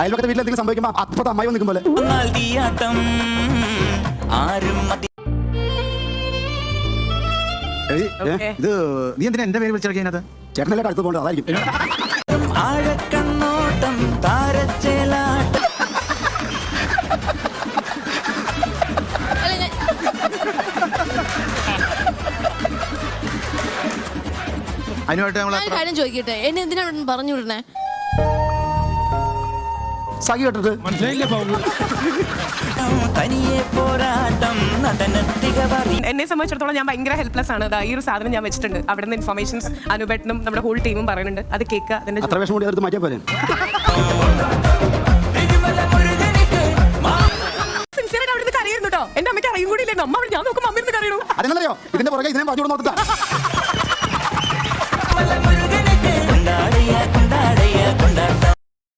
അയൽവക്കത്തെ വീട്ടിൽ എന്തെങ്കിലും സംഭവിക്കുമ്പോ അപ്പത്തെ അമ്മായി നിൽക്കും പോലെ. ഇത് നീ എന്തിനാ എന്റെ പേര് വിളിച്ചിറക്കിയത്? ചേട്ടനല്ലേ അടുത്ത് പോകേണ്ടത്, അതായിരിക്കും. അതിനുമായിട്ട് ഞാൻ കാര്യം ചോദിക്കട്ടെ, എന്നെ എന്തിനാണ് പറഞ്ഞു വിടണേ? സഖി കേട്ടിട്ട് എന്നെ സംബന്ധിച്ചിടത്തോളം ഞാൻ ഭയങ്കര ഹെൽപ്ലെസ് ആണ്. ഈ ഒരു സാധനം ഞാൻ വെച്ചിട്ടുണ്ട്. അവിടെ നിന്ന് ഇൻഫർമേഷൻസ് അനുബേട്ടനും നമ്മുടെ ഹോൾ ടീമും പറയുന്നുണ്ട്. അത് കേൾക്കുക. അതിന്റെ അത്ര വിഷം കൂടി എടുത്ത് മാറ്റിയാൽ പോലെ. സിൻസിയറായിട്ട് അവിടെ നിന്ന് കരയുന്നു കേട്ടോ. എന്റെ അമ്മയ്ക്ക് അറിയും കൂടി ഇല്ലേ? അമ്മ ഞാൻ നോക്കുമ്പോൾ അമ്മ ഇരുന്ന് കരയണു. അതെന്നറിയോ ഇതിന്റെ പുറകെ ഇതിനെ പറഞ്ഞു കൊടുത്താ